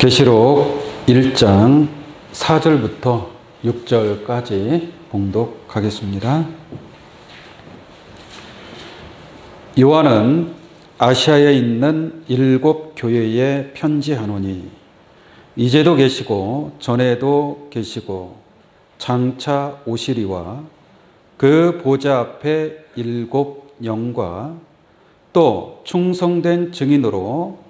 계시록 1장 4절부터 6절까지 봉독하겠습니다. 요한은 아시아에 있는 7 교회에 편지하노니 이제도 계시고 전에도 계시고 장차 오시리와 그 보좌 앞에 7 영과 또 충성된 증인으로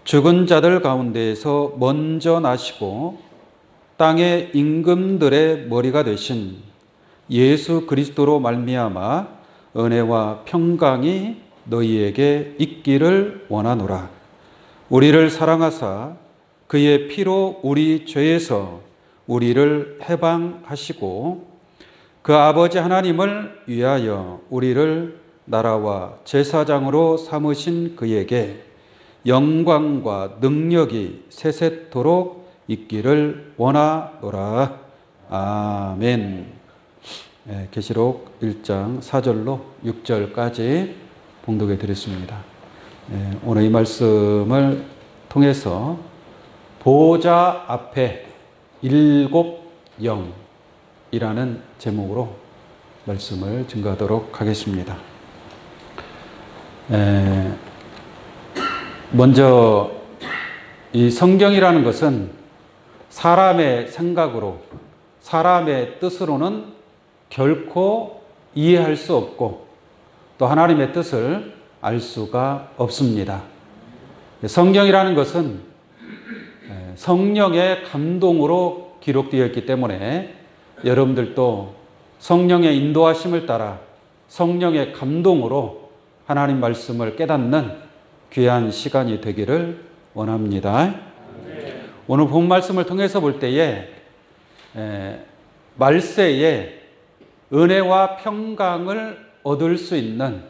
죽은 자들 가운데에서 먼저 나시고 땅의 임금들의 머리가 되신 예수 그리스도로 말미암아 은혜와 평강이 너희에게 있기를 원하노라. 우리를 사랑하사 그의 피로 우리 죄에서 우리를 해방하시고 그 아버지 하나님을 위하여 우리를 나라와 제사장으로 삼으신 그에게 영광과 능력이 세세토록 있기를 원하노라. 아멘. 계시록 1장 4절로 6절까지 봉독해 드렸습니다. 오늘 이 말씀을 통해서 보좌 앞에 7 영이라는 제목으로 말씀을 증거하도록 하겠습니다. 먼저 이 성경이라는 것은 사람의 생각으로, 사람의 뜻으로는 결코 이해할 수 없고 또 하나님의 뜻을 알 수가 없습니다. 성경이라는 것은 성령의 감동으로 기록되어 있기 때문에 여러분들도 성령의 인도하심을 따라 성령의 감동으로 하나님 말씀을 깨닫는 귀한 시간이 되기를 원합니다. 오늘 본 말씀을 통해서 볼 때에 말세에 은혜와 평강을 얻을 수 있는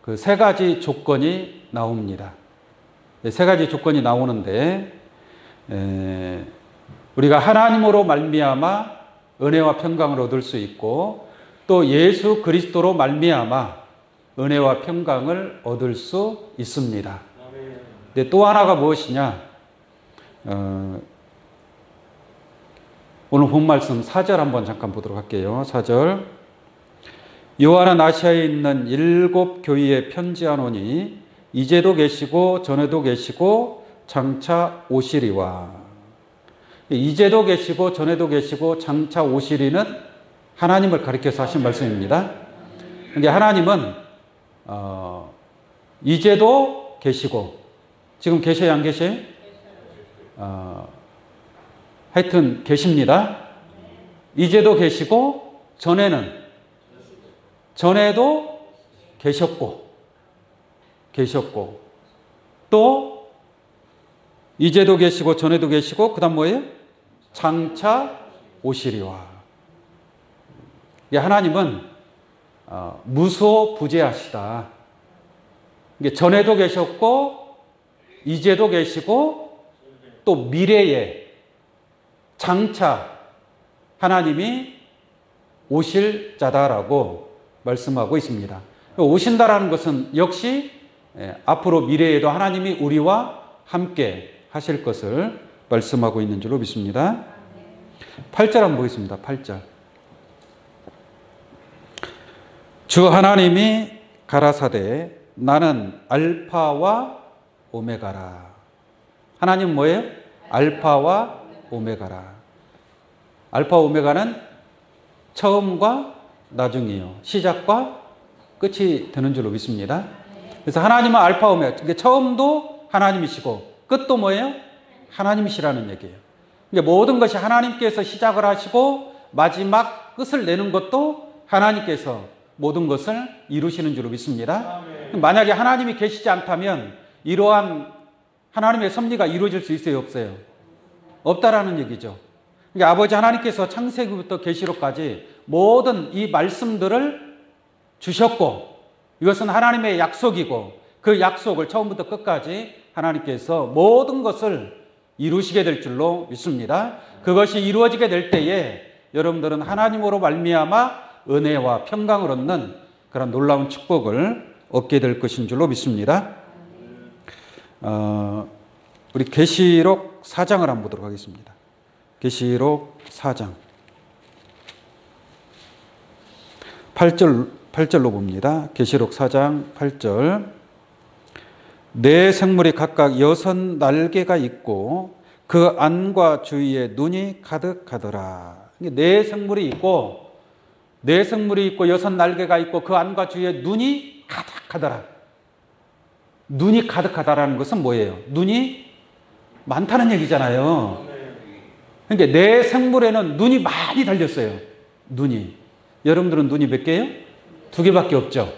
그 3가지 조건이 나옵니다. 3가지 조건이 나오는데 우리가 하나님으로 말미암아 은혜와 평강을 얻을 수 있고 또 예수 그리스도로 말미암아 은혜와 평강을 얻을 수 있습니다. 근데 또 하나가 무엇이냐? 오늘 본 말씀 4절 한번 잠깐 보도록 할게요. 4절. 요한은 아시아에 있는 7 교회에 편지하노니 이제도 계시고 전에도 계시고 장차 오시리와. 이제도 계시고 전에도 계시고 장차 오시리는 하나님을 가리켜서 하신 말씀입니다. 근데 하나님은 이제도 계시고 지금 계셔요, 안 계셔요? 하여튼 계십니다. 이제도 계시고 전에도 계셨고 또 이제도 계시고 전에도 계시고 그다음 뭐예요? 장차 오시리와. 하나님은 무소부재하시다. 전에도 계셨고 이제도 계시고 또 미래에 장차 하나님이 오실 자다라고 말씀하고 있습니다. 오신다라는 것은 역시 앞으로 미래에도 하나님이 우리와 함께 하실 것을 말씀하고 있는 줄로 믿습니다. 8절 한번 보겠습니다. 8절. 주 하나님이 가라사대 나는 알파와 오메가라. 하나님 뭐예요? 알파와 오메가라. 알파 오메가는 처음과 나중이요. 시작과 끝이 되는 줄로 믿습니다. 그래서 하나님은 알파 오메가. 그러니까 처음도 하나님이시고 끝도 뭐예요? 하나님이시라는 얘기예요. 그러니까 모든 것이 하나님께서 시작을 하시고 마지막 끝을 내는 것도 하나님께서 모든 것을 이루시는 줄로 믿습니다. 만약에 하나님이 계시지 않다면 이러한 하나님의 섭리가 이루어질 수 있어요, 없어요? 없다라는 얘기죠. 그러니까 아버지 하나님께서 창세기부터 계시록까지 모든 이 말씀들을 주셨고 이것은 하나님의 약속이고 그 약속을 처음부터 끝까지 하나님께서 모든 것을 이루시게 될 줄로 믿습니다. 그것이 이루어지게 될 때에 여러분들은 하나님으로 말미암아 은혜와 평강을 얻는 그런 놀라운 축복을 얻게 될 것인 줄로 믿습니다. 우리 계시록 4장을 한번 보도록 하겠습니다. 계시록 4장 8절로 봅니다. 계시록 4장 8절. 네 생물이 각각 6 날개가 있고 그 안과 주위에 눈이 가득하더라. 네 생물이 있고 6 날개가 있고 그 안과 주위에 눈이 가득하더라. 눈이 가득하다라는 것은 뭐예요? 눈이 많다는 얘기잖아요. 그러니까 네 생물에는 눈이 많이 달렸어요. 눈이. 여러분들은 눈이 몇 개예요? 2개밖에 없죠.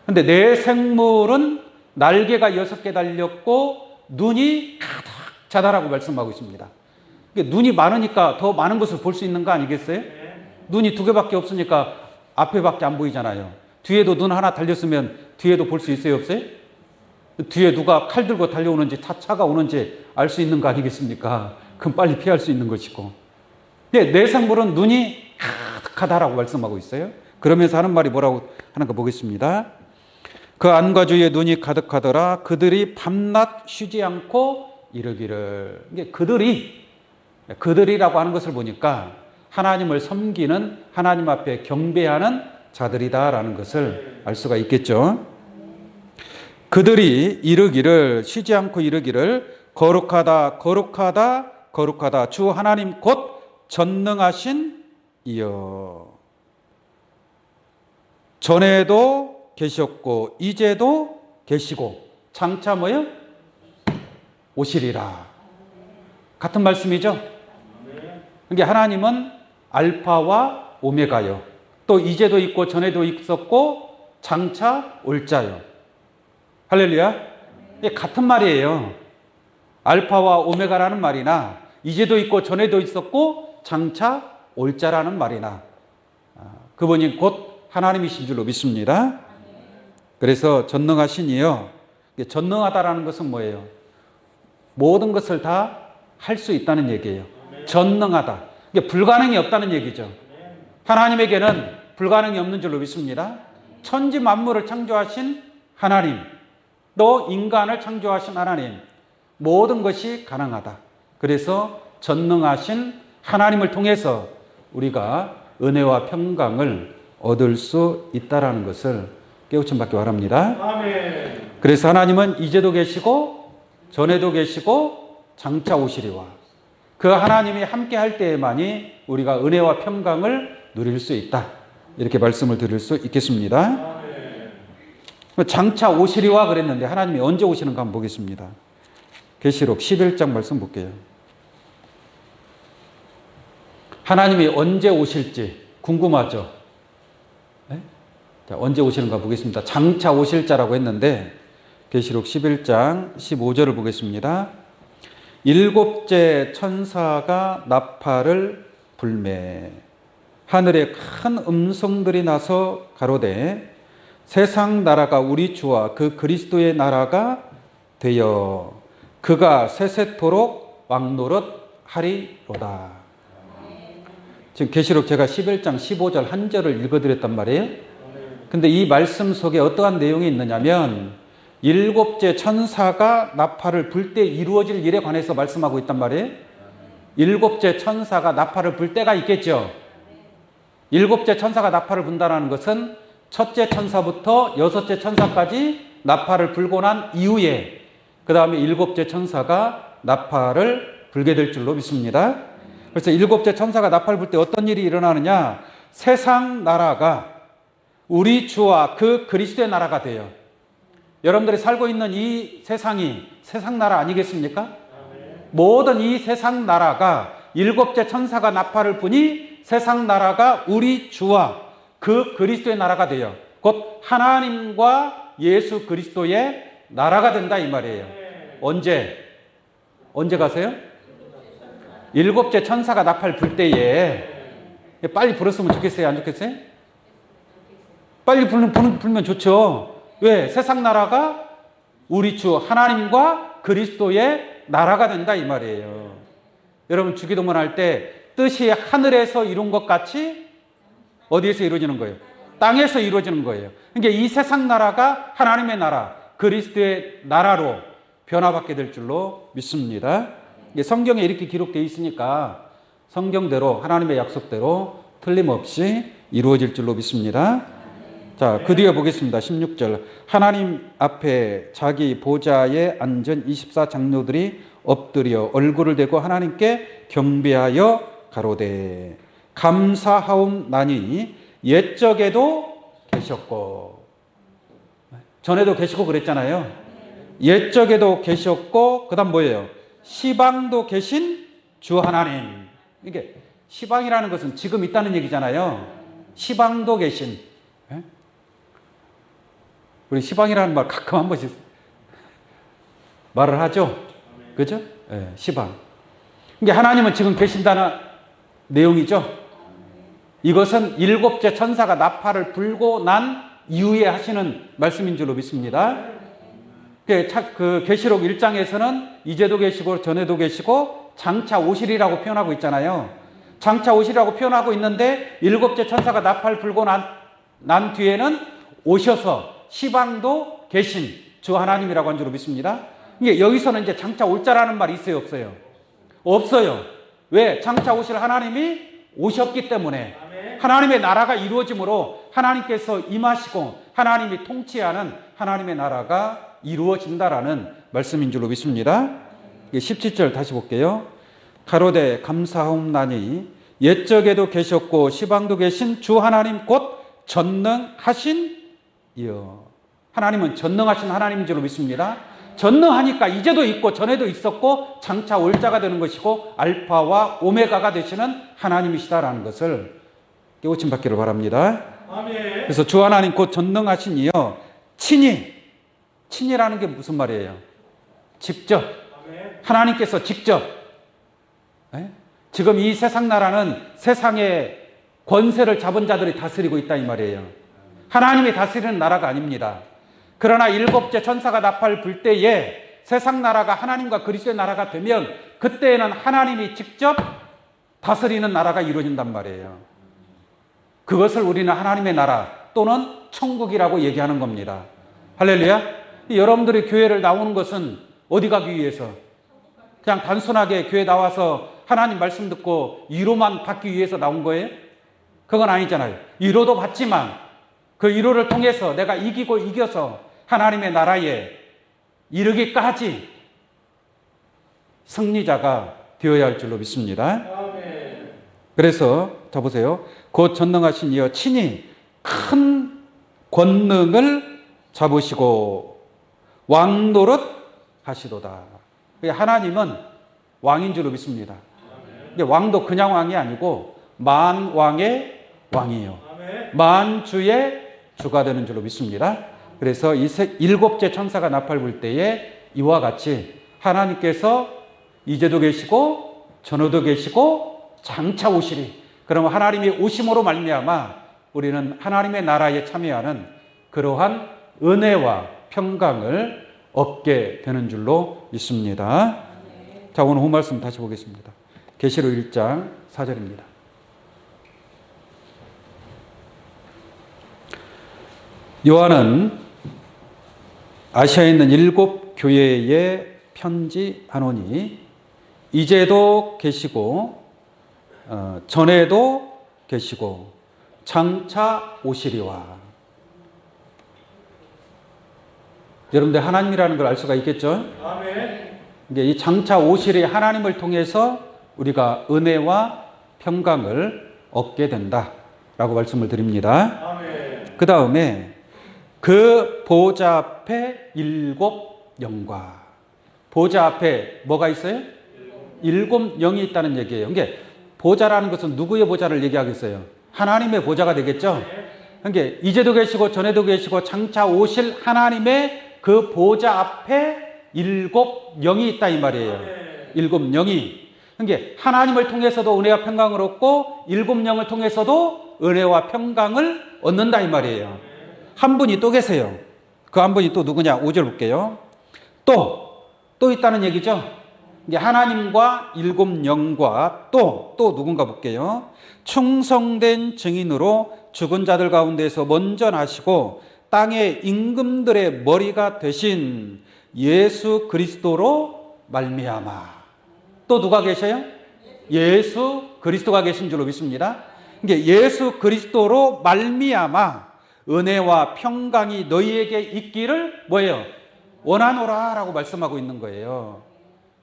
근데 네 생물은 날개가 6개 달렸고 눈이 가득 차다라고 말씀하고 있습니다. 그러니까 눈이 많으니까 더 많은 것을 볼 수 있는 거 아니겠어요? 눈이 2개밖에 없으니까 앞에밖에 안 보이잖아요. 뒤에도 눈 하나 달렸으면 뒤에도 볼 수 있어요, 없어요? 뒤에 누가 칼 들고 달려오는지 차가 오는지 알 수 있는 거 아니겠습니까? 그럼 빨리 피할 수 있는 것이고. 네 생물은 눈이 가득하다라고 말씀하고 있어요. 그러면서 하는 말이 뭐라고 하는 거 보겠습니다. 그 안과 주위에 눈이 가득하더라. 그들이 밤낮 쉬지 않고 이르기를. 이게 그들이라고 하는 것을 보니까 하나님을 섬기는, 하나님 앞에 경배하는 자들이다라는 것을 알 수가 있겠죠. 그들이 이르기를, 쉬지 않고 이르기를, 거룩하다 거룩하다 거룩하다 주 하나님 곧 전능하신 이여. 전에도 계셨고 이제도 계시고 장차 뭐요? 오시리라. 같은 말씀이죠. 그러니까 하나님은 알파와 오메가요. 또 이제도 있고 전에도 있었고 장차 올 자요. 할렐루야. 이게 같은 말이에요. 알파와 오메가라는 말이나 이제도 있고 전에도 있었고 장차 올 자라는 말이나 그분이 곧 하나님이신 줄로 믿습니다. 그래서 전능하신 이여. 전능하다라는 것은 뭐예요? 모든 것을 다 할 수 있다는 얘기예요. 전능하다. 이게 불가능이 없다는 얘기죠. 하나님에게는 불가능이 없는 줄로 믿습니다. 천지 만물을 창조하신 하나님, 또 인간을 창조하신 하나님, 모든 것이 가능하다. 그래서 전능하신 하나님을 통해서 우리가 은혜와 평강을 얻을 수 있다라는 것을 깨우침 받기 바랍니다. 아멘. 그래서 하나님은 이제도 계시고 전에도 계시고 장차 오시리와 그 하나님이 함께 할 때에만이 우리가 은혜와 평강을 누릴 수 있다. 이렇게 말씀을 드릴 수 있겠습니다. 아멘. 장차 오시리와 그랬는데 하나님이 언제 오시는가 한번 보겠습니다. 계시록 11장 말씀 볼게요. 하나님이 언제 오실지 궁금하죠? 네? 자, 언제 오시는가 보겠습니다. 장차 오실 자라고 했는데 계시록 11장 15절을 보겠습니다. 7째 천사가 나팔을 불매 하늘에 큰 음성들이 나서 가로되 세상 나라가 우리 주와 그 그리스도의 나라가 되어 그가 세세토록 왕노릇 하리로다. 지금 계시록 제가 11장 15절 한 절을 읽어드렸단 말이에요. 근데 이 말씀 속에 어떠한 내용이 있느냐면 7째 천사가 나팔을 불 때 이루어질 일에 관해서 말씀하고 있단 말이에요. 7째 천사가 나팔을 불 때가 있겠죠. 7째 천사가 나팔을 분다는 것은 첫째 천사부터 6째 천사까지 나팔을 불고 난 이후에 그 다음에 7째 천사가 나팔을 불게 될 줄로 믿습니다. 그래서 7째 천사가 나팔을 불 때 어떤 일이 일어나느냐? 세상 나라가 우리 주와 그 그리스도의 나라가 돼요. 여러분들이 살고 있는 이 세상이 세상 나라 아니겠습니까? 아멘. 모든 이 세상 나라가 7째 천사가 나팔을 부니 세상 나라가 우리 주와 그 그리스도의 나라가 돼요. 곧 하나님과 예수 그리스도의 나라가 된다 이 말이에요. 언제 가세요? 7째 천사가 나팔 불 때에 빨리 불었으면 좋겠어요? 안 좋겠어요? 빨리 불면 좋죠. 왜? 세상 나라가 우리 주 하나님과 그리스도의 나라가 된다 이 말이에요. 여러분 주기도문 할 때 뜻이 하늘에서 이룬 것 같이 어디에서 이루어지는 거예요? 땅에서 이루어지는 거예요. 그러니까 이 세상 나라가 하나님의 나라, 그리스도의 나라로 변화받게 될 줄로 믿습니다. 성경에 이렇게 기록되어 있으니까 성경대로 하나님의 약속대로 틀림없이 이루어질 줄로 믿습니다. 자, 그 뒤에 보겠습니다. 16절. 하나님 앞에 자기 보좌에 앉은 24장로들이 엎드려 얼굴을 대고 하나님께 경배하여 가로되 감사하옵나니 옛적에도 계셨고, 전에도 계시고 그랬잖아요. 옛적에도 계셨고, 그 다음 뭐예요? 시방도 계신 주 하나님. 이게 시방이라는 것은 지금 있다는 얘기잖아요. 시방도 계신. 우리 시방이라는 말 가끔 한 번씩 말을 하죠. 그죠? 네, 시방. 그러니까 하나님은 지금 계신다는 내용이죠. 이것은 일곱째 천사가 나팔을 불고 난 이후에 하시는 말씀인 줄로 믿습니다. 그 계시록 1장에서는 이제도 계시고 전에도 계시고 장차 오시리라고 표현하고 있잖아요. 장차 오시리라고 표현하고 있는데 일곱째 천사가 나팔 불고 난 뒤에는 오셔서 시방도 계신 주 하나님이라고 한 줄로 믿습니다. 여기서는 이제 장차 올 자라는 말이 있어요, 없어요? 없어요. 왜? 장차 오실 하나님이 오셨기 때문에 하나님의 나라가 이루어지므로 하나님께서 임하시고 하나님이 통치하는 하나님의 나라가 이루어진다라는 말씀인 줄로 믿습니다. 17절 다시 볼게요. 가로되 감사하옵나니 옛적에도 계셨고 시방도 계신 주 하나님 곧 전능하신 이여. 하나님은 전능하신 하나님인 줄로 믿습니다. 전능하니까 이제도 있고 전에도 있었고 장차 올 자가 되는 것이고 알파와 오메가가 되시는 하나님이시다라는 것을 깨우침 받기를 바랍니다. 아멘. 그래서 주 하나님 곧 전능하신 이여 친이라는 게 무슨 말이에요? 직접. 아멘. 하나님께서 직접. 지금 이 세상 나라는 세상의 권세를 잡은 자들이 다스리고 있다 이 말이에요. 하나님이 다스리는 나라가 아닙니다. 그러나 일곱째 천사가 나팔 불 때에 세상 나라가 하나님과 그리스도의 나라가 되면 그때에는 하나님이 직접 다스리는 나라가 이루어진단 말이에요. 그것을 우리는 하나님의 나라 또는 천국이라고 얘기하는 겁니다. 할렐루야. 여러분들이 교회를 나오는 것은 어디 가기 위해서? 그냥 단순하게 교회 나와서 하나님 말씀 듣고 위로만 받기 위해서 나온 거예요? 그건 아니잖아요. 위로도 받지만 그 위로를 통해서 내가 이겨서 하나님의 나라에 이르기까지 승리자가 되어야 할 줄로 믿습니다. 그래서 자 보세요. 곧 전능하신 이여 친히 큰 권능을 잡으시고 왕노릇 하시도다. 하나님은 왕인 줄로 믿습니다. 근데 왕도 그냥 왕이 아니고 만왕의 왕이에요. 만주의 주가 되는 줄로 믿습니다. 그래서 이 일곱째 천사가 나팔 불 때에 이와 같이 하나님께서 이제도 계시고 전에도 계시고 장차 오시리. 그러면 하나님이 오심으로 말미암아 우리는 하나님의 나라에 참여하는 그러한 은혜와 평강을 얻게 되는 줄로 믿습니다. 자, 오늘 본 말씀 다시 보겠습니다. 계시록 1장 4절입니다. 요한은 아시아에 있는 7 교회에 편지하노니 이제도 계시고 전에도 계시고 장차 오시리와. 여러분들 하나님이라는 걸 알 수가 있겠죠? 아멘. 이 장차 오시리 하나님을 통해서 우리가 은혜와 평강을 얻게 된다라고 말씀을 드립니다. 아멘. 그 다음에 그 보좌 앞에 7 영과. 보좌 앞에 뭐가 있어요? 7 영이 있다는 얘기예요. 그러니까 보좌라는 것은 누구의 보좌를 얘기하겠어요? 하나님의 보좌가 되겠죠? 그러니까 이제도 계시고 전에도 계시고 장차 오실 하나님의 그 보좌 앞에 7 영이 있다 이 말이에요. 7 영이. 그러니까 하나님을 통해서도 은혜와 평강을 얻고 7 영을 통해서도 은혜와 평강을 얻는다 이 말이에요. 한 분이 또 계세요. 그 한 분이 또 누구냐? 5절 볼게요. 또 있다는 얘기죠. 이제 하나님과 7 영과 또 누군가 볼게요. 충성된 증인으로 죽은 자들 가운데서 먼저 나시고 땅의 임금들의 머리가 되신 예수 그리스도로 말미암아. 또 누가 계셔요? 예수 그리스도가 계신 줄로 믿습니다. 이게 예수 그리스도로 말미암아 은혜와 평강이 너희에게 있기를 뭐예요? 원하노라라고 말씀하고 있는 거예요.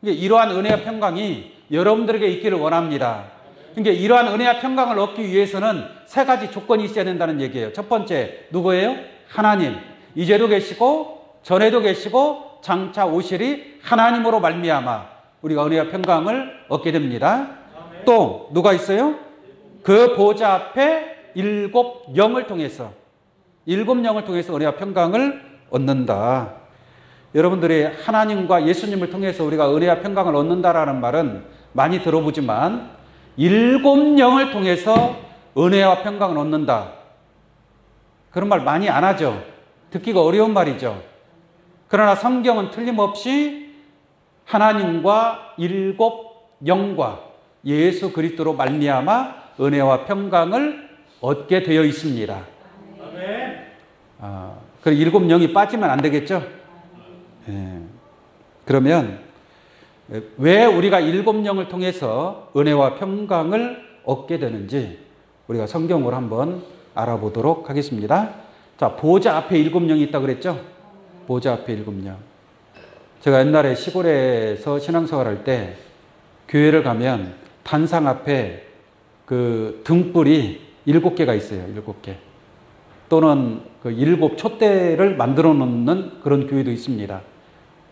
이러한 은혜와 평강이 여러분들에게 있기를 원합니다. 이러한 은혜와 평강을 얻기 위해서는 세 가지 조건이 있어야 된다는 얘기예요. 첫 번째 누구예요? 하나님. 이제도 계시고 전에도 계시고 장차 오시리 하나님으로 말미암아 우리가 은혜와 평강을 얻게 됩니다. 또 누가 있어요? 그 보좌 앞에 일곱 영을 통해서 은혜와 평강을 얻는다. 여러분들이 하나님과 예수님을 통해서 우리가 은혜와 평강을 얻는다라는 말은 많이 들어보지만 일곱 영을 통해서 은혜와 평강을 얻는다. 그런 말 많이 안 하죠. 듣기가 어려운 말이죠. 그러나 성경은 틀림없이 하나님과 일곱 영과 예수 그리스도로 말미암아 은혜와 평강을 얻게 되어 있습니다. 그 일곱 영이 빠지면 안 되겠죠? 그러면 왜 우리가 일곱 영을 통해서 은혜와 평강을 얻게 되는지 우리가 성경으로 한번 알아보도록 하겠습니다. 자, 보좌 앞에 일곱 영이 있다고 그랬죠? 보좌 앞에 일곱 영. 제가 옛날에 시골에서 신앙생활할 때 교회를 가면 단상 앞에 그 등불이 7개가 있어요. 7개. 또는 그 7 촛대를 만들어 놓는 그런 교회도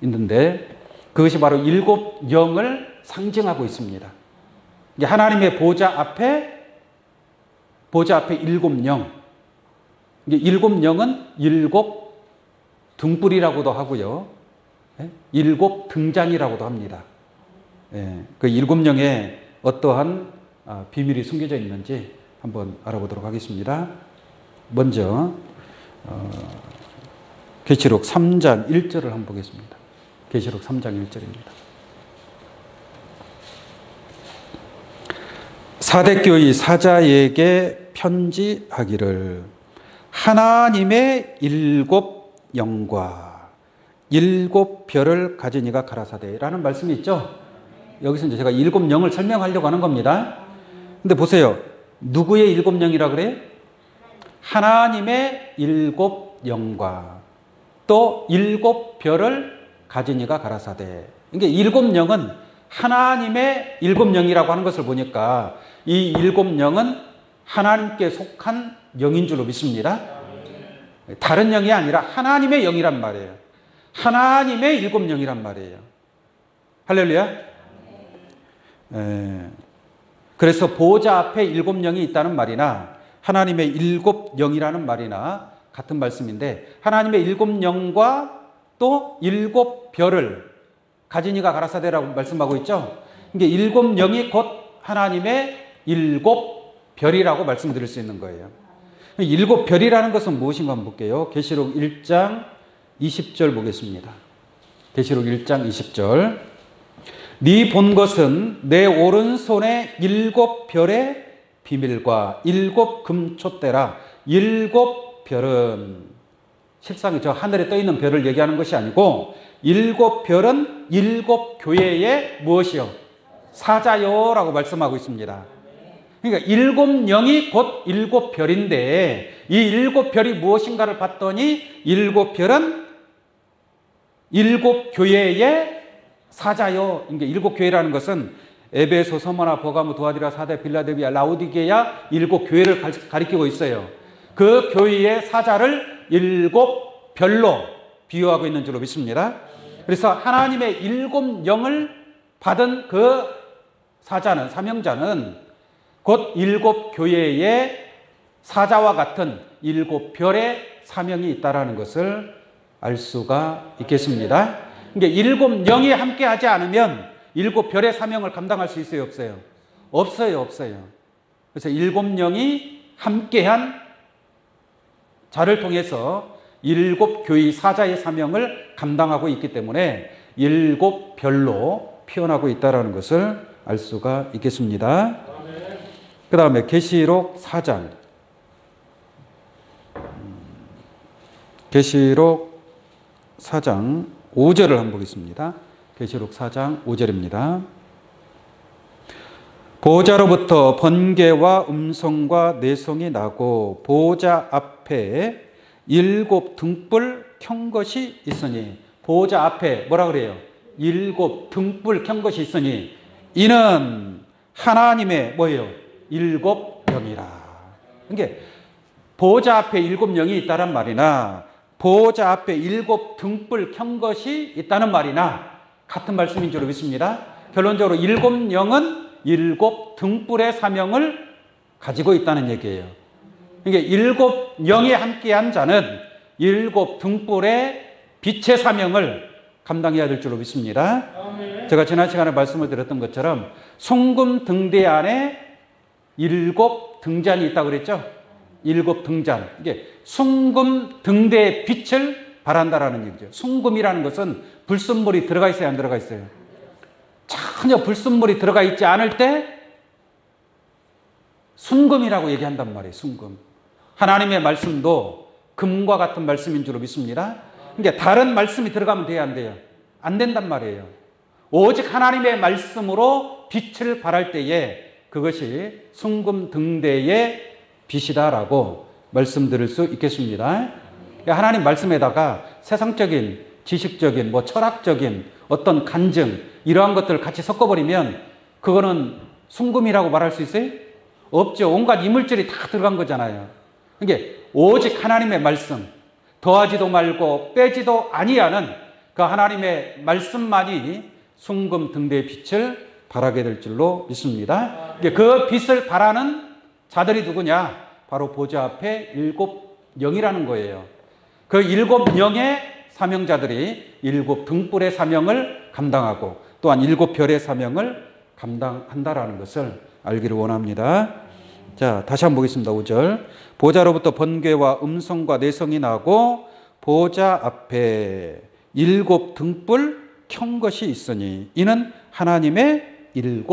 있는데 그것이 바로 일곱 영을 상징하고 있습니다. 하나님의 보좌 앞에 일곱 영. 일곱 영은 일곱 등불이라고도 하고요. 일곱 등잔이라고도 합니다. 그 일곱 영에 어떠한 비밀이 숨겨져 있는지 한번 알아보도록 하겠습니다. 먼저 계시록 3장 1절을 한번 보겠습니다. 계시록 3장 1절입니다. 사대교회 사자에게 편지하기를 하나님의 일곱 영과 일곱 별을 가진 이가 가라사대라는 말씀이 있죠. 여기서 이제 제가 일곱 영을 설명하려고 하는 겁니다. 근데 보세요. 누구의 일곱 영이라 그래요? 하나님의 일곱 영과 또 일곱 별을 가진 이가 가라사대. 이게 일곱 영은 하나님의 일곱 영이라고 하는 것을 보니까 이 일곱 영은 하나님께 속한 영인 줄로 믿습니다. 다른 영이 아니라 하나님의 영이란 말이에요. 하나님의 일곱 영이란 말이에요. 할렐루야. 그래서 보좌 앞에 일곱 영이 있다는 말이나 하나님의 일곱 영이라는 말이나 같은 말씀인데 하나님의 일곱 영과 또 일곱 별을 가진 이가 가라사대라고 말씀하고 있죠. 이게 일곱 영이 곧 하나님의 일곱 별이라고 말씀드릴 수 있는 거예요. 일곱 별이라는 것은 무엇인가 한번 볼게요. 계시록 1장 20절 보겠습니다. 계시록 1장 20절. 네 본 것은 내 오른손에 일곱 별의 비밀과 일곱 금촛대라. 일곱 별은 실상이 저 하늘에 떠 있는 별을 얘기하는 것이 아니고 일곱 별은 일곱 교회의 무엇이요? 사자요라고 말씀하고 있습니다. 그러니까 일곱 영이 곧 일곱 별인데 이 일곱 별이 무엇인가를 봤더니 일곱 별은 일곱 교회의 사자요. 그러니까 일곱 교회라는 것은 에베소, 서머나, 버가모, 두아디라, 사대, 빌라델비아, 라오디게야 일곱 교회를 가리키고 있어요. 그 교회의 사자를 일곱 별로 비유하고 있는 줄로 믿습니다. 그래서 하나님의 일곱 영을 받은 그 사자는, 사명자는 곧 일곱 교회의 사자와 같은 일곱 별의 사명이 있다는 것을 알 수가 있겠습니다. 그러니까 일곱 영이 함께 하지 않으면 일곱 별의 사명을 감당할 수 있어요, 없어요? 없어요. 그래서 일곱 영이 함께한 자를 통해서 일곱 교회 사자의 사명을 감당하고 있기 때문에 일곱 별로 표현하고 있다는 것을 알 수가 있겠습니다. 그 다음에 계시록 4장 계시록 4장 5절을 한번 보겠습니다. 계시록 4장 5절입니다. 보호자로부터 번개와 음성과 내성이 나고 보호자 앞에 7 등불 켠 것이 있으니, 보호자 앞에 뭐라 그래요? 7 등불 켠 것이 있으니 이는 하나님의 뭐예요? 7 영이라. 그러니까 보호자 앞에 7 영이 있다는 말이나 보호자 앞에 7 등불 켠 것이 있다는 말이나 같은 말씀인 줄 믿습니다. 결론적으로 7 영은 7 등불의 사명을 가지고 있다는 얘기예요. 그러니까 7 영이 함께한 자는 7 등불의 빛의 사명을 감당해야 될 줄로 믿습니다. 제가 지난 시간에 말씀을 드렸던 것처럼 송금 등대 안에 7 등잔이 있다고 그랬죠? 7 등잔. 이게 송금 등대의 빛을 발한다라는 얘기죠. 송금이라는 것은 불순물이 들어가 있어요, 안 들어가 있어요? 전혀 불순물이 들어가 있지 않을 때 순금이라고 얘기한단 말이에요. 순금. 하나님의 말씀도 금과 같은 말씀인 줄로 믿습니다. 그러니까 다른 말씀이 들어가면 돼요, 안 돼요? 안 된단 말이에요. 오직 하나님의 말씀으로 빛을 발할 때에 그것이 순금 등대의 빛이다라고 말씀드릴 수 있겠습니다. 하나님 말씀에다가 세상적인, 지식적인, 철학적인 어떤 간증, 이러한 것들을 같이 섞어버리면 그거는 순금이라고 말할 수 있어요? 없죠. 온갖 이물질이 다 들어간 거잖아요. 그러니까 오직 하나님의 말씀, 더하지도 말고 빼지도 아니하는 그 하나님의 말씀만이 순금 등대의 빛을 발하게 될 줄로 믿습니다. 그 빛을 발하는 자들이 누구냐? 바로 보좌 앞에 7 영이라는 거예요. 그 7 영의 사명자들이 7 등불의 사명을 감당하고 또한 7 별의 사명을 감당한다라는 것을 알기를 원합니다. 자, 다시 한번 보겠습니다. 5절. 보좌로부터 번개와 음성과 내성이 나고 보좌 앞에 7 등불 켠 것이 있으니 이는 하나님의 7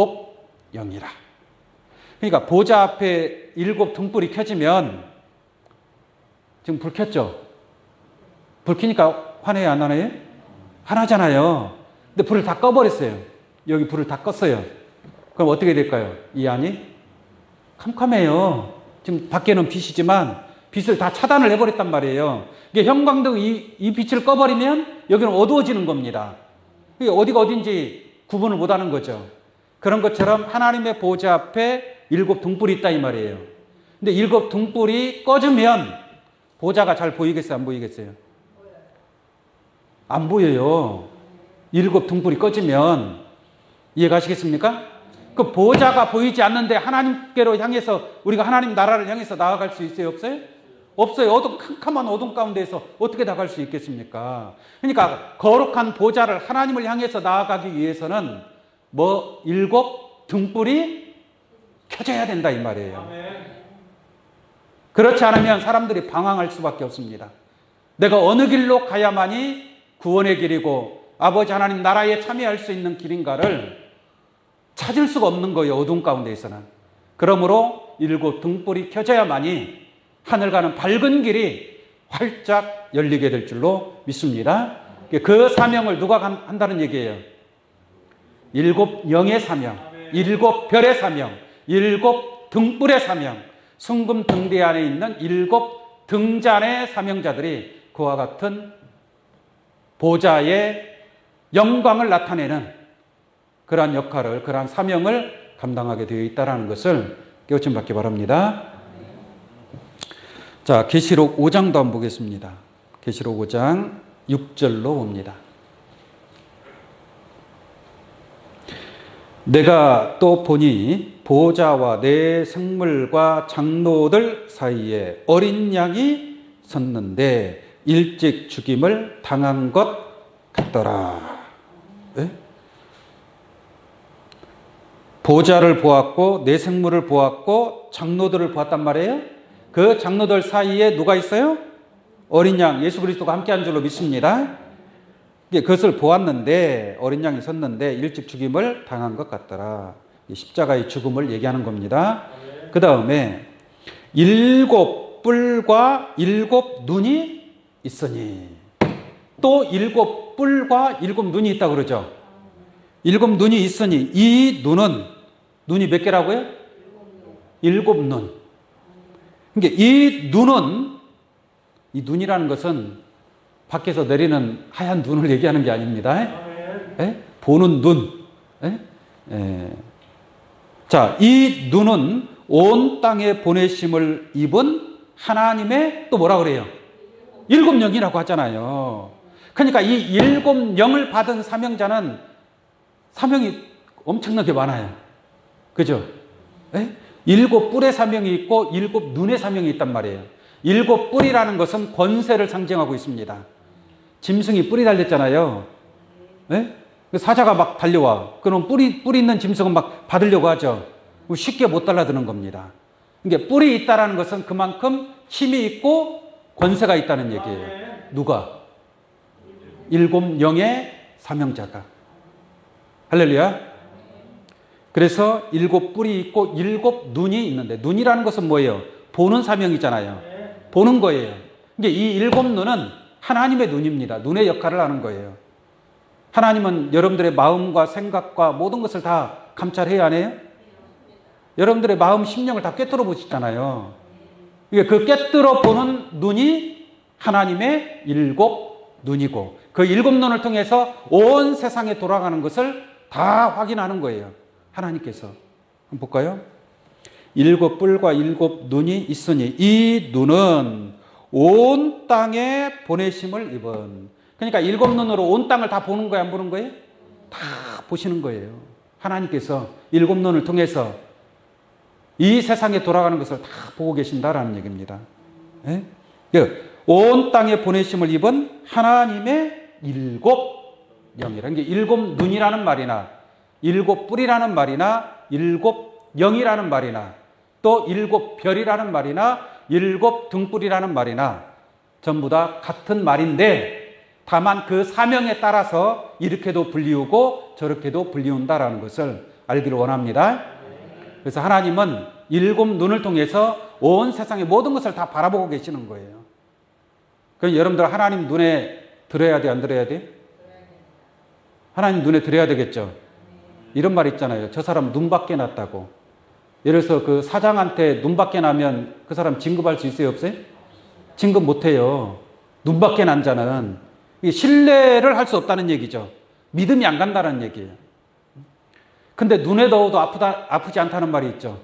영이라. 그러니까 보좌 앞에 7 등불이 켜지면, 지금 불 켰죠? 불 켜니까 화내요, 안 화내요? 화나잖아요. 근데 불을 다 꺼버렸어요. 여기 불을 다 껐어요. 그럼 어떻게 될까요? 이 안이 캄캄해요. 지금 밖에는 빛이지만 빛을 다 차단을 해버렸단 말이에요. 이게 형광등 이 빛을 꺼버리면 여기는 어두워지는 겁니다. 이게 어디가 어딘지 구분을 못하는 거죠. 그런 것처럼 하나님의 보좌 앞에 7 등불이 있다 이 말이에요. 근데 7 등불이 꺼지면 보좌가 잘 보이겠어요, 안 보이겠어요? 안 보여요. 7 등불이 꺼지면. 이해가시겠습니까? 그 보좌가 보이지 않는데 하나님께로 향해서, 우리가 하나님 나라를 향해서 나아갈 수 있어요, 없어요? 없어요. 캄캄한 어둠 가운데에서 어떻게 나갈 수 있겠습니까? 그러니까 거룩한 보좌를, 하나님을 향해서 나아가기 위해서는 7 등불이 켜져야 된다 이 말이에요. 그렇지 않으면 사람들이 방황할 수밖에 없습니다. 내가 어느 길로 가야만이 구원의 길이고 아버지 하나님 나라에 참여할 수 있는 길인가를 찾을 수가 없는 거예요, 어둠 가운데에서는. 그러므로 7 등불이 켜져야만이 하늘 가는 밝은 길이 활짝 열리게 될 줄로 믿습니다. 그 사명을 누가 한다는 얘기예요? 7 영의 사명, 7 별의 사명, 7 등불의 사명, 순금 등대 안에 있는 7 등잔의 사명자들이 그와 같은 보좌의 영광을 나타내는 그러한 역할을, 그러한 사명을 감당하게 되어 있다는 것을 깨우침 받기 바랍니다. 자, 계시록 5장도 한번 보겠습니다. 계시록 5장 6절로 봅니다. 내가 또 보니 보호자와 내 생물과 장로들 사이에 어린 양이 섰는데 일찍 죽임을 당한 것 같더라. 네? 보호자를 보았고 내 생물을 보았고 장로들을 보았단 말이에요. 그 장로들 사이에 누가 있어요? 어린 양, 예수 그리스도가 함께한 줄로 믿습니다. 그것을 보았는데 어린 양이 섰는데 일찍 죽임을 당한 것 같더라. 십자가의 죽음을 얘기하는 겁니다. 그 다음에 7 뿔과 7 눈이 있으니. 또 7뿔과 7눈이 있다고 그러죠. 7눈이 있으니 이 눈이 몇 개라고요? 7눈. 그러니까 이 눈이라는 것은 밖에서 내리는 하얀 눈을 얘기하는 게 아닙니다. 예? 보는 눈. 예? 예. 자, 이 눈은 온 땅에 보내심을 입은 하나님의 또 뭐라 그래요? 7영이라고 하잖아요. 그러니까 이 7영을 받은 사명자는 사명이 엄청나게 많아요. 그죠? 예? 7뿔의 사명이 있고 7눈의 사명이 있단 말이에요. 7뿔이라는 것은 권세를 상징하고 있습니다. 짐승이 뿔이 달렸잖아요. 예? 사자가 막 달려와. 그럼 뿔이 있는 짐승은 막 받으려고 하죠. 쉽게 못 달라드는 겁니다. 그러니까 뿔이 있다는 것은 그만큼 힘이 있고 권세가 있다는 얘기예요. 누가? 7영의 사명자가. 할렐루야. 그래서 7뿔이 있고 7눈이 있는데, 눈이라는 것은 뭐예요? 보는 사명이잖아요. 보는 거예요. 그러니까 이 7눈은 하나님의 눈입니다. 눈의 역할을 하는 거예요. 하나님은 여러분들의 마음과 생각과 모든 것을 다 감찰해야 하네요. 여러분들의 마음, 심령을 다 꿰뚫어 보시잖아요. 그 꿰뚫어 보는 눈이 하나님의 7눈이고, 그 7눈을 통해서 온 세상에 돌아가는 것을 다 확인하는 거예요. 하나님께서. 한번 볼까요? 7뿔과 7눈이 있으니 이 눈은 온 땅에 보내심을 입은. 그러니까 7눈으로 온 땅을 다 보는 거예요? 안 보는 거예요? 다 보시는 거예요. 하나님께서 7눈을 통해서 이 세상에 돌아가는 것을 다 보고 계신다라는 얘기입니다. 예? 온 땅에 보내심을 입은 하나님의 7영이라. 그러니까 7눈이라는 말이나 7뿔이라는 말이나 7영이라는 말이나 또 7별이라는 말이나 7등불이라는 말이나 전부 다 같은 말인데, 다만 그 사명에 따라서 이렇게도 불리우고 저렇게도 불리운다라는 것을 알기를 원합니다. 그래서 하나님은 7눈을 통해서 온 세상의 모든 것을 다 바라보고 계시는 거예요. 그럼 여러분들 하나님 눈에 들어야 돼, 안 들어야 돼? 하나님 눈에 들어야 되겠죠. 이런 말 있잖아요. 저 사람 눈 밖에 났다고. 예를 들어서 그 사장한테 눈 밖에 나면 그 사람 진급할 수 있어요, 없어요? 진급 못 해요. 눈 밖에 난 자는 신뢰를 할 수 없다는 얘기죠. 믿음이 안 간다는 얘기예요. 근데 눈에 넣어도 아프지 않다는 말이 있죠.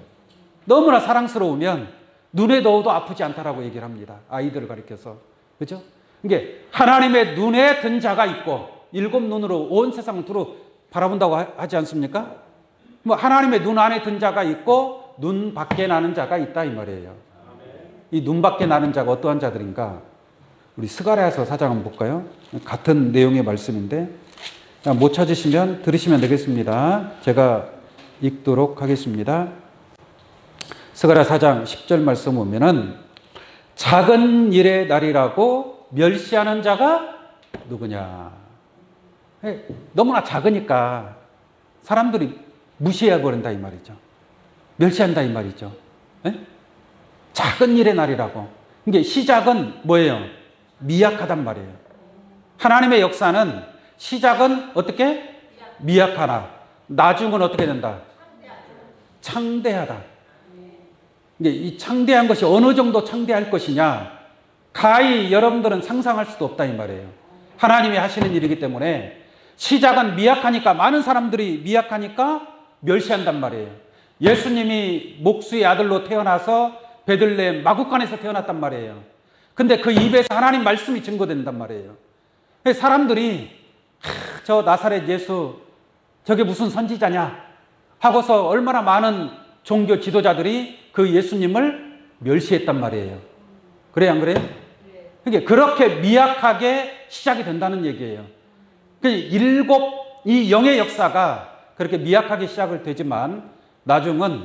너무나 사랑스러우면 눈에 넣어도 아프지 않다라고 얘기를 합니다. 아이들을 가리켜서. 그죠? 이게 하나님의 눈에 든 자가 있고 7눈으로 온 세상을 두루 바라본다고 하지 않습니까? 뭐 하나님의 눈 안에 든 자가 있고 눈 밖에 나는 자가 있다 이 말이에요. 이 눈 밖에 나는 자가 어떠한 자들인가? 우리 스가랴서 4장 한번 볼까요? 같은 내용의 말씀인데 못 찾으시면 들으시면 되겠습니다. 제가 읽도록 하겠습니다. 스가랴 4장 10절 말씀 보면은 작은 일의 날이라고 멸시하는 자가 누구냐? 너무나 작으니까 사람들이 무시해 버린다 이 말이죠. 멸시한다 이 말이죠. 작은 일의 날이라고. 이게 시작은 뭐예요? 미약하단 말이에요. 하나님의 역사는 시작은 어떻게? 미약하나 나중은 어떻게 된다? 창대하다. 이게 이 창대한 것이 어느 정도 창대할 것이냐? 가히 여러분들은 상상할 수도 없다 이 말이에요. 하나님이 하시는 일이기 때문에 시작은 미약하니까, 많은 사람들이 미약하니까 멸시한단 말이에요. 예수님이 목수의 아들로 태어나서 베들레헴 마구간에서 태어났단 말이에요. 근데 그 입에서 하나님 말씀이 증거된단 말이에요. 사람들이 저 나사렛 예수 저게 무슨 선지자냐 하고서 얼마나 많은 종교 지도자들이 그 예수님을 멸시했단 말이에요. 그래요, 안 그래요? 그러니까 그렇게 미약하게 시작이 된다는 얘기예요. 이 영의 역사가 그렇게 미약하게 시작을 되지만 나중은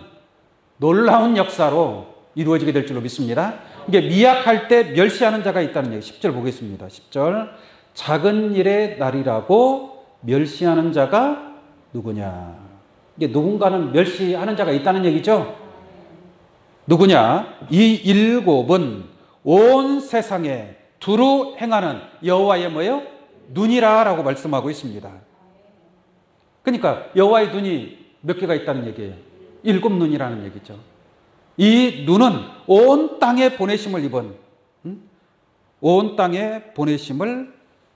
놀라운 역사로 이루어지게 될 줄로 믿습니다. 이게 미약할 때 멸시하는 자가 있다는 얘기. 10절 보겠습니다. 10절. 작은 일의 날이라고 멸시하는 자가 누구냐? 이게 누군가는 멸시하는 자가 있다는 얘기죠. 누구냐? 이 7은 온 세상에 두루 행하는 여호와의 뭐예요? 눈이라라고 말씀하고 있습니다. 그러니까 여호와의 눈이 몇 개가 있다는 얘기예요? 7눈이라는 얘기죠. 이 눈은 온 땅에 보내심을 입은, 온 땅에 보내심을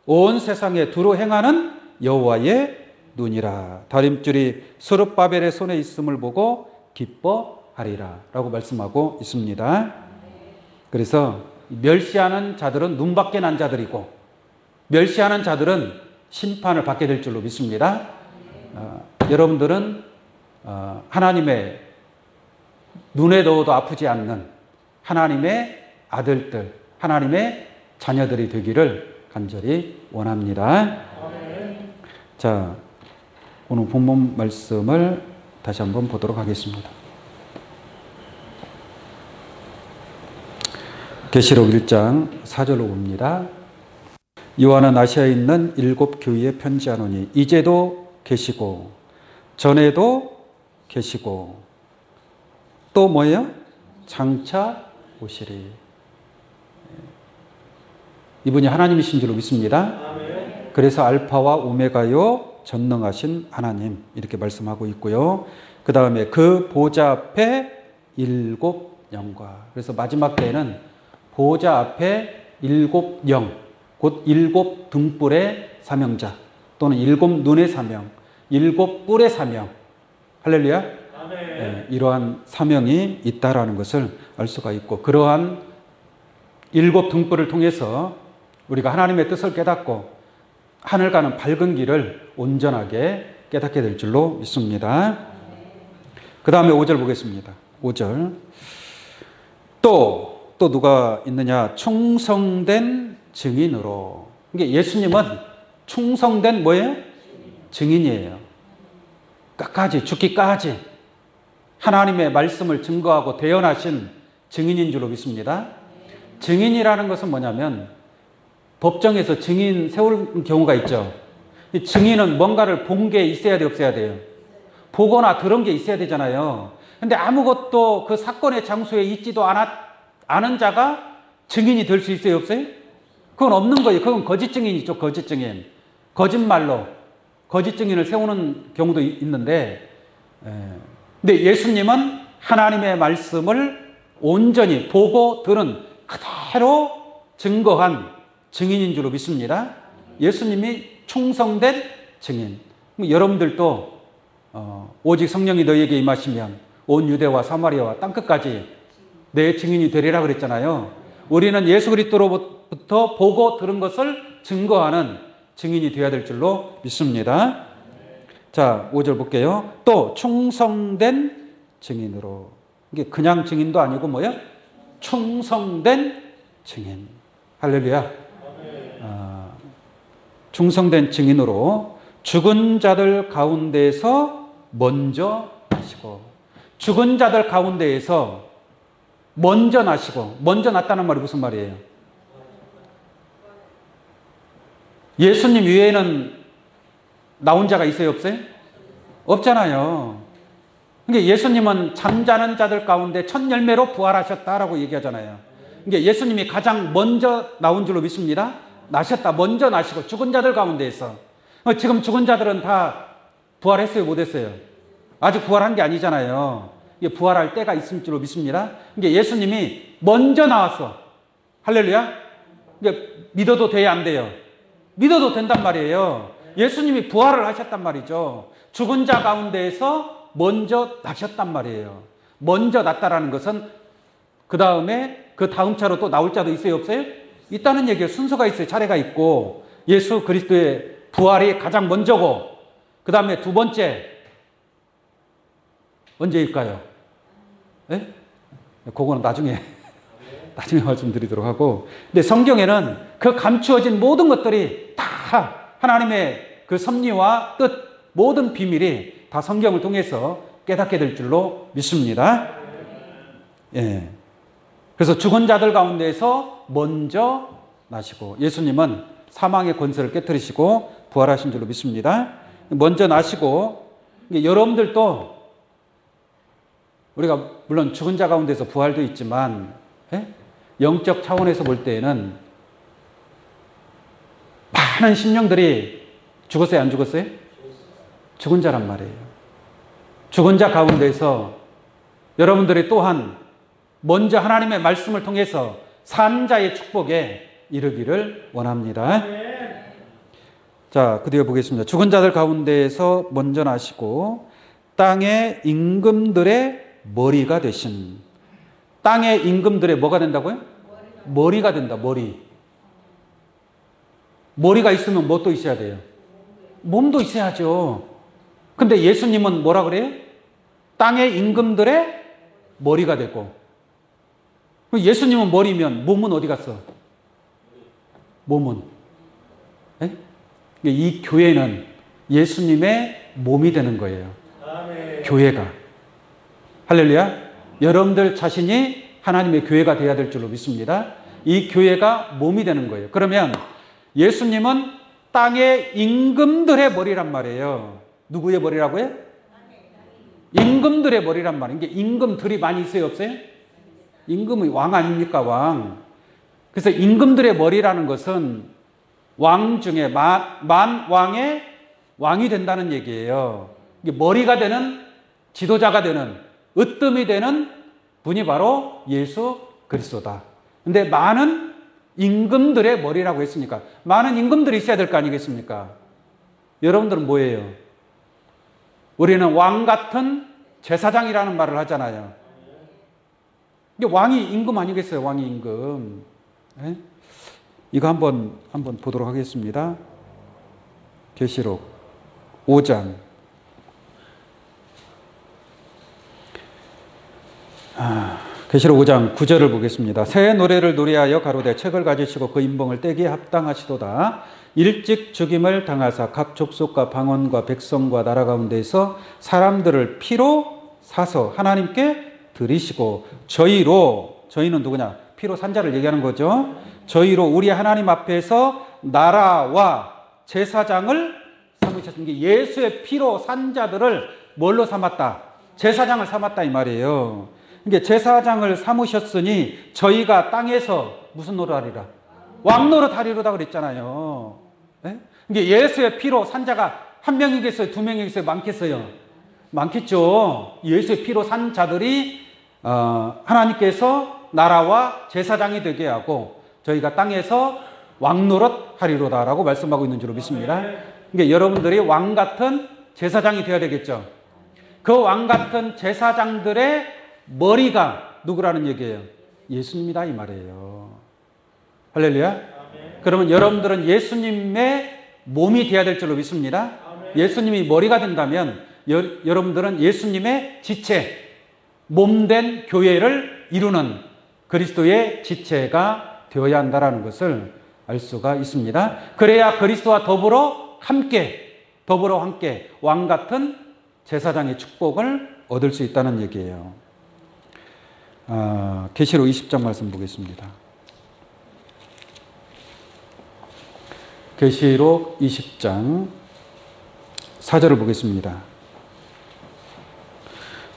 온 세상에 두루 행하는 여호와의 눈이라. 다림줄이 스룹바벨의 손에 있음을 보고 기뻐하리라 라고 말씀하고 있습니다. 그래서 멸시하는 자들은 눈밖에 난 자들이고, 멸시하는 자들은 심판을 받게 될 줄로 믿습니다. 여러분들은 하나님의 눈에 넣어도 아프지 않는 하나님의 아들들, 하나님의 자녀들이 되기를 간절히 원합니다. 자, 오늘 본문 말씀을 다시 한번 보도록 하겠습니다. 계시록 1장 4절로 봅니다. 요한은 아시아에 있는 7 교회에 편지하노니 이제도 계시고 전에도 계시고 또 뭐예요? 장차 오시리. 이분이 하나님이신 줄로 믿습니다. 그래서 알파와 오메가요 전능하신 하나님 이렇게 말씀하고 있고요. 그 다음에 그 보좌 앞에 7 영과, 그래서 마지막 때에는 보좌 앞에 7 영, 곧 7 등불의 사명자 또는 7 눈의 사명, 7 뿔의 사명, 할렐루야. 네, 이러한 사명이 있다라는 것을 알 수가 있고, 그러한 7 등불을 통해서 우리가 하나님의 뜻을 깨닫고 하늘 가는 밝은 길을 온전하게 깨닫게 될 줄로 믿습니다. 그 다음에 5절 보겠습니다. 5절. 또 누가 있느냐? 충성된 증인으로. 이게 예수님은 충성된 뭐예요? 증인이에요. 끝까지, 죽기까지 하나님의 말씀을 증거하고 대언하신 증인인 줄로 믿습니다. 증인이라는 것은 뭐냐면 법정에서 증인 세울 경우가 있죠. 증인은 뭔가를 본 게 있어야 돼, 없어야 돼요? 보거나 들은 게 있어야 되잖아요. 근데 아무것도 그 사건의 장소에 있지도 않은 자가 증인이 될 수 있어요, 없어요? 그건 없는 거예요. 그건 거짓 증인이죠, 거짓 증인. 거짓말로 거짓 증인을 세우는 경우도 있는데, 근데 예수님은 하나님의 말씀을 온전히 보고 들은 그대로 증거한 증인인 줄로 믿습니다. 예수님이 충성된 증인. 여러분들도 오직 성령이 너희에게 임하시면 온 유대와 사마리아와 땅끝까지 내 증인이 되리라 그랬잖아요. 우리는 예수 그리스도로부터 보고 들은 것을 증거하는 증인이 되어야 될 줄로 믿습니다. 자, 5절 볼게요. 또 충성된 증인으로. 이게 그냥 증인도 아니고 뭐예요? 충성된 증인. 할렐루야. 충성된 증인으로 죽은 자들 가운데에서 먼저 나시고, 죽은 자들 가운데에서 먼저 나시고, 먼저 났다는 말이 무슨 말이에요? 예수님 위에는 나온 자가 있어요, 없어요? 없잖아요. 그러니까 예수님은 잠자는 자들 가운데 첫 열매로 부활하셨다라고 얘기하잖아요. 그러니까 예수님이 가장 먼저 나온 줄로 믿습니다. 나셨다, 먼저 나시고 죽은 자들 가운데에서. 지금 죽은 자들은 다 부활했어요, 못했어요? 아직 부활한 게 아니잖아요. 부활할 때가 있을 줄로 믿습니다. 그러니까 예수님이 먼저 나왔어. 할렐루야. 그러니까 믿어도 돼야 안 돼요? 믿어도 된단 말이에요. 예수님이 부활을 하셨단 말이죠. 죽은 자 가운데에서 먼저 나셨단 말이에요. 먼저 났다라는 것은 그 다음에 그 다음 차로 또 나올 자도 있어요, 없어요? 있다는 얘기예요. 순서가 있어요. 차례가 있고, 예수 그리스도의 부활이 가장 먼저고, 그 다음에 두 번째 언제일까요? 네? 그거는 나중에 말씀드리도록 하고, 근데 성경에는 그 감추어진 모든 것들이 다 하나님의 그 섭리와 뜻, 모든 비밀이 다 성경을 통해서 깨닫게 될 줄로 믿습니다. 예. 그래서 죽은 자들 가운데에서 먼저 나시고, 예수님은 사망의 권세를 깨뜨리시고 부활하신 줄로 믿습니다. 먼저 나시고, 여러분들도 우리가 물론 죽은 자 가운데서 부활도 있지만, 예? 영적 차원에서 볼 때에는 많은 심령들이 죽었어요, 안 죽었어요? 죽은 자란 말이에요. 죽은 자 가운데서 여러분들이 또한 먼저 하나님의 말씀을 통해서 산 자의 축복에 이르기를 원합니다. 자, 그 뒤에 보겠습니다. 죽은 자들 가운데에서 먼저 나시고 땅의 임금들의 머리가 되신. 땅의 임금들의 뭐가 된다고요? 머리가 된다. 머리가 있으면 뭐 또 있어야 돼요? 몸도 있어야죠. 근데 예수님은 뭐라 그래요? 땅의 임금들의 머리가 되고. 예수님은 머리면 몸은 어디 갔어? 몸은. 네? 이 교회는 예수님의 몸이 되는 거예요. 아멘. 교회가. 할렐루야. 여러분들 자신이 하나님의 교회가 되어야 될 줄로 믿습니다. 이 교회가 몸이 되는 거예요. 그러면 예수님은 땅의 임금들의 머리란 말이에요. 누구의 머리라고요? 임금들의 머리란 말이에요. 이게 임금들이 많이 있어요, 없어요? 임금이 왕 아닙니까, 왕. 그래서 임금들의 머리라는 것은 왕 중에 만 왕의 왕이 된다는 얘기예요. 이게 머리가 되는, 지도자가 되는, 으뜸이 되는 분이 바로 예수 그리스도다. 근데 많은 임금들의 머리라고 했으니까 많은 임금들이 있어야 될 거 아니겠습니까? 여러분들은 뭐예요? 우리는 왕 같은 제사장이라는 말을 하잖아요. 이게 왕이 임금 아니겠어요? 왕이 임금. 네? 이거 한번 보도록 하겠습니다. 계시록 5장. 계시록 5장 9절을 보겠습니다. 새 노래를 노래하여 가로되 책을 가지시고 그 인봉을 떼기에 합당하시도다. 일찍 죽임을 당하사 각 족속과 방언과 백성과 나라 가운데에서 사람들을 피로 사서 하나님께 드리시고 저희는 누구냐? 피로 산 자를 얘기하는 거죠. 저희로 우리 하나님 앞에서 나라와 제사장을 삼으셨습니다. 예수의 피로 산 자들을 뭘로 삼았다? 제사장을 삼았다 이 말이에요. 이게 제사장을 삼으셨으니 저희가 땅에서 무슨 노릇하리라? 왕 노릇하리로다 그랬잖아요. 네? 이게 예수의 피로 산 자가 한 명이겠어요? 두 명이겠어요? 많겠어요? 많겠죠. 예수의 피로 산 자들이 하나님께서 나라와 제사장이 되게 하고 저희가 땅에서 왕 노릇하리로다라고 말씀하고 있는 줄로 믿습니다. 그러니까 여러분들이 왕 같은 제사장이 되어야 되겠죠. 그 왕 같은 제사장들의 머리가 누구라는 얘기예요? 예수님이다 이 말이에요. 할렐루야. 그러면 여러분들은 예수님의 몸이 되어야 될 줄로 믿습니다. 예수님이 머리가 된다면 여러분들은 예수님의 지체, 몸된 교회를 이루는 그리스도의 지체가 되어야 한다는 것을 알 수가 있습니다. 그래야 그리스도와 더불어 함께 왕 같은 제사장의 축복을 얻을 수 있다는 얘기예요. 계시록 20장 말씀 보겠습니다. 계시록 20장 4절을 보겠습니다.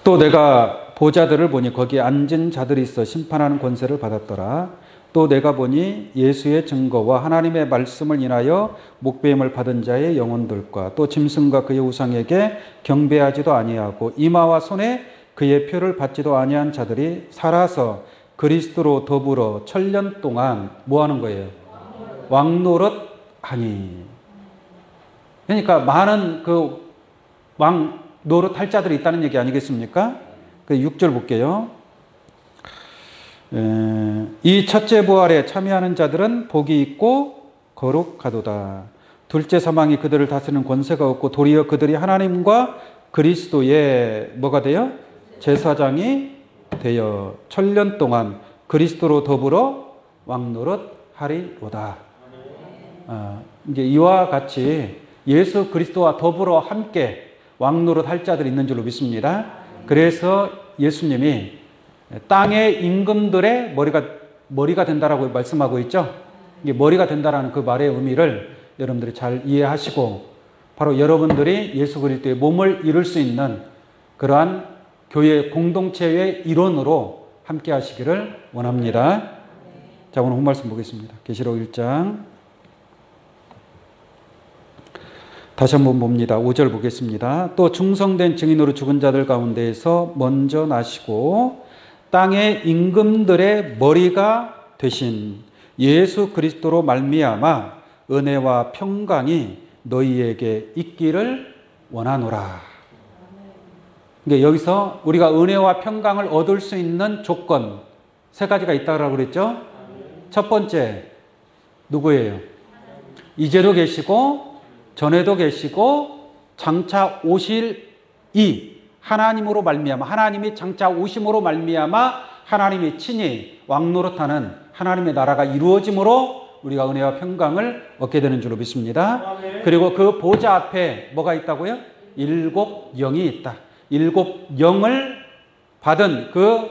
또 내가 보좌들을 보니 거기에 앉은 자들이 있어 심판하는 권세를 받았더라. 또 내가 보니 예수의 증거와 하나님의 말씀을 인하여 목배임을 받은 자의 영혼들과 또 짐승과 그의 우상에게 경배하지도 아니하고 이마와 손에 그의 표를 받지도 아니한 자들이 살아서 그리스도로 더불어 1000년 동안 뭐 하는 거예요? 왕노릇 하니. 그러니까 많은 그 왕 노릇 할 자들이 있다는 얘기 아니겠습니까? 그 6절 볼게요. 이 첫째 부활에 참여하는 자들은 복이 있고 거룩하도다. 둘째 사망이 그들을 다스리는 권세가 없고 도리어 그들이 하나님과 그리스도의 뭐가 돼요? 제사장이 되어 1000년 동안 그리스도로 더불어 왕노릇 하리로다. 이제 이와 같이 예수 그리스도와 더불어 함께 왕노릇 할 자들이 있는 줄로 믿습니다. 그래서 예수님이 땅의 임금들의 머리가 된다라고 말씀하고 있죠. 이게 머리가 된다라는 그 말의 의미를 여러분들이 잘 이해하시고 바로 여러분들이 예수 그리스도의 몸을 이룰 수 있는 그러한 교회 공동체의 일원으로 함께 하시기를 원합니다. 자, 오늘 본 말씀 보겠습니다. 계시록 1장 다시 한번 봅니다. 5절 보겠습니다. 또 충성된 증인으로 죽은 자들 가운데에서 먼저 나시고 땅의 임금들의 머리가 되신 예수 그리스도로 말미암아 은혜와 평강이 너희에게 있기를 원하노라. 그러니까 여기서 우리가 은혜와 평강을 얻을 수 있는 조건 세 가지가 있다고 그랬죠? 첫 번째 누구예요? 이제도 계시고 전에도 계시고 장차 오실 이 하나님으로 말미암아, 하나님이 장차 오심으로 말미암아 하나님이 친히 왕노릇하는 하나님의 나라가 이루어짐으로 우리가 은혜와 평강을 얻게 되는 줄로 믿습니다. 그리고 그 보좌 앞에 뭐가 있다고요? 일곱 영이 있다. 일곱 영을 받은 그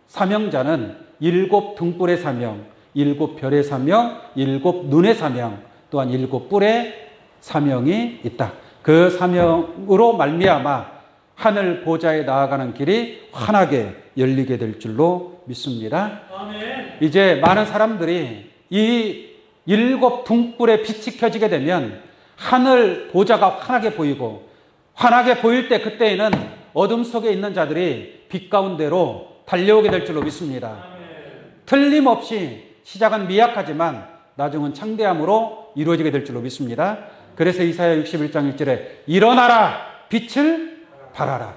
사명자는 일곱 등불의 사명, 일곱 별의 사명, 일곱 눈의 사명, 또한 일곱 뿔의 사명이 있다. 그 사명으로 말미암아 하늘 보좌에 나아가는 길이 환하게 열리게 될 줄로 믿습니다. 아멘. 이제 많은 사람들이 이 일곱 등불의 빛이 켜지게 되면 하늘 보좌가 환하게 보이고, 환하게 보일 때 그때에는 어둠 속에 있는 자들이 빛 가운데로 달려오게 될 줄로 믿습니다. 아멘. 틀림없이 시작은 미약하지만 나중은 창대함으로 이루어지게 될 줄로 믿습니다. 그래서 이사야 61장 1절에 일어나라 빛을 발하라.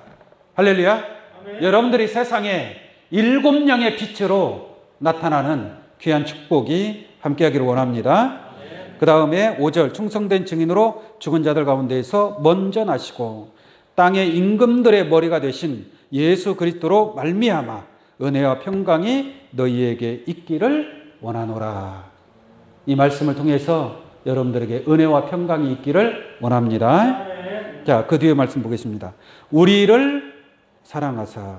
할렐루야. 아멘. 여러분들이 세상에 일곱 영의 빛으로 나타나는 귀한 축복이 함께하기를 원합니다. 그 다음에 5절 충성된 증인으로 죽은 자들 가운데에서 먼저 나시고 땅의 임금들의 머리가 되신 예수 그리스도로 말미암아 은혜와 평강이 너희에게 있기를 원하노라. 이 말씀을 통해서 여러분들에게 은혜와 평강이 있기를 원합니다. 자, 그 뒤에 말씀 보겠습니다. 우리를 사랑하사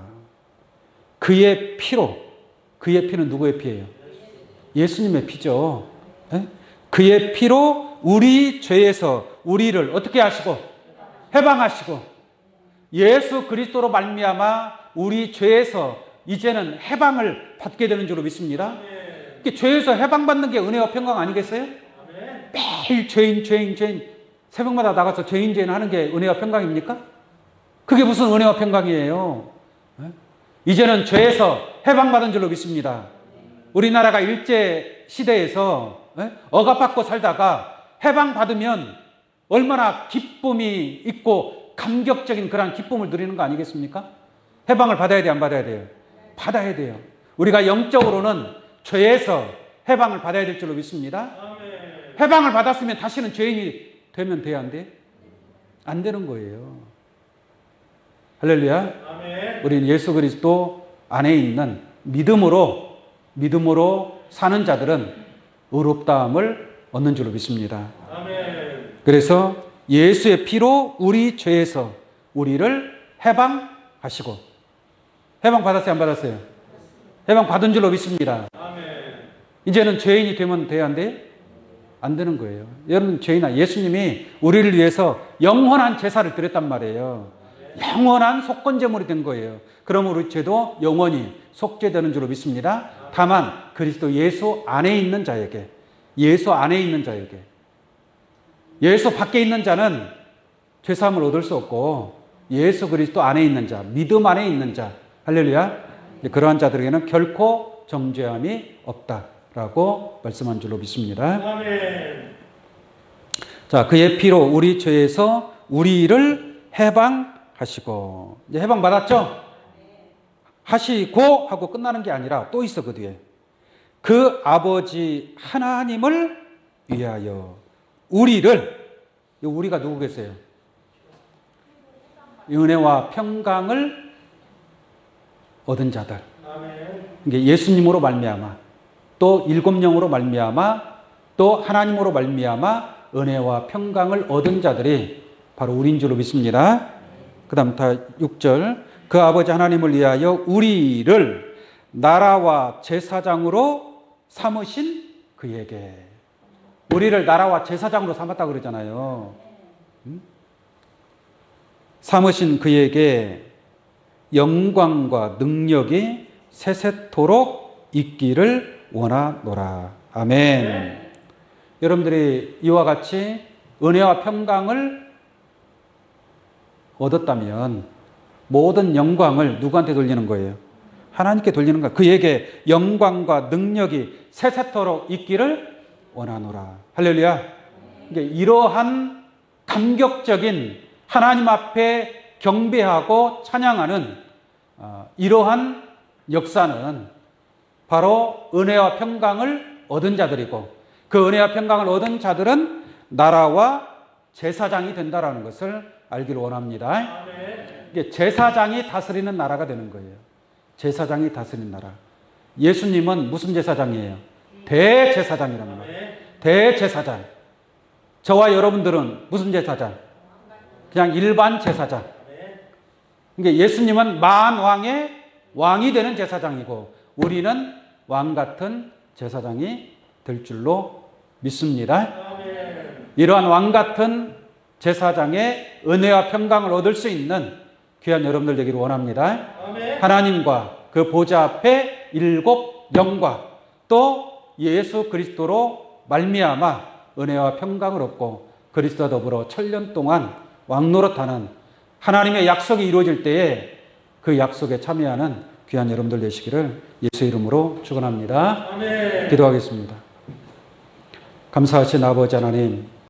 그의 피로, 그의 피는 누구의 피예요? 예수님의 피죠. 네? 그의 피로 우리 죄에서 우리를 어떻게 하시고? 해방하시고, 예수 그리스도로 말미암아 우리 죄에서 이제는 해방을 받게 되는 줄로 믿습니다. 죄에서 해방받는 게 은혜와 평강 아니겠어요? 매일 죄인 새벽마다 나가서 죄인 하는 게 은혜와 평강입니까? 그게 무슨 은혜와 평강이에요? 이제는 죄에서 해방받은 줄로 믿습니다. 우리나라가 일제 시대에서 억압받고 살다가 해방받으면 얼마나 기쁨이 있고 감격적인 그런 기쁨을 누리는 거 아니겠습니까? 해방을 받아야 돼요, 안 받아야 돼요? 받아야 돼요. 우리가 영적으로는 죄에서 해방을 받아야 될 줄로 믿습니다. 해방을 받았으면 다시는 죄인이 되면 돼야 안 돼? 안 되는 거예요. 할렐루야. 우리는 예수 그리스도 안에 있는 믿음으로 사는 자들은 의롭다함을 얻는 줄로 믿습니다. 그래서 예수의 피로 우리 죄에서 우리를 해방하시고, 해방 받았어요, 안 받았어요? 해방 받은 줄로 믿습니다. 이제는 죄인이 되면 돼야 안 돼요? 안 되는 거예요. 여러분, 죄인아, 예수님이 우리를 위해서 영원한 제사를 드렸단 말이에요. 영원한 속건제물이 된 거예요. 그럼 우리 죄도 영원히 속죄되는 줄로 믿습니다. 다만 그리스도 예수 안에 있는 자에게, 예수 안에 있는 자에게, 예수 밖에 있는 자는 죄사함을 얻을 수 없고, 예수 그리스도 안에 있는 자, 믿음 안에 있는 자, 할렐루야, 그러한 자들에게는 결코 정죄함이 없다라고 말씀한 줄로 믿습니다. 아멘. 자, 그의 피로 우리 죄에서 우리를 해방하시고, 이제 해방 받았죠? 하시고 하고 끝나는 게 아니라 또 있어. 그 뒤에 그 아버지 하나님을 위하여 우리가 누구겠어요? 은혜와 평강을 얻은 자들. 이게 예수님으로 말미암아, 또 일곱 영으로 말미암아, 또 하나님으로 말미암아 은혜와 평강을 얻은 자들이 바로 우리인 줄로 믿습니다. 그 다음 다 6절 그 아버지 하나님을 위하여 우리를 나라와 제사장으로 삼으신 그에게. 우리를 나라와 제사장으로 삼았다고 그러잖아요. 삼으신 그에게 영광과 능력이 세세토록 있기를 원하노라. 아멘. 여러분들이 이와 같이 은혜와 평강을 얻었다면 모든 영광을 누구한테 돌리는 거예요? 하나님께 돌리는 거예요. 그에게 영광과 능력이 세세토록 있기를 원하노라. 할렐루야. 이러한 감격적인 하나님 앞에 경배하고 찬양하는 이러한 역사는 바로 은혜와 평강을 얻은 자들이고, 그 은혜와 평강을 얻은 자들은 나라와 제사장이 된다라는 것을 알기를 원합니다. 이게 제사장이 다스리는 나라가 되는 거예요. 제사장이 다스리는 나라. 예수님은 무슨 제사장이에요? 대제사장이라는 거예요. 대제사장. 저와 여러분들은 무슨 제사장? 그냥 일반 제사장. 그러니까 예수님은 만왕의 왕이 되는 제사장이고, 우리는 왕 같은 제사장이 될 줄로 믿습니다. 이러한 왕 같은 제사장의 은혜와 평강을 얻을 수 있는 귀한 여러분들 되기를 원합니다. 하나님과 그 보좌 앞에 일곱 영과 또 예수 그리스도로 말미암아 은혜와 평강을 얻고 그리스도와 더불어 천년 동안 왕노릇하는 하나님의 약속이 이루어질 때에 그 약속에 참여하는 귀한 여러분들 되시기를 예수 이름으로 축원합니다. 기도하겠습니다. 감사하신 아버지 하나님,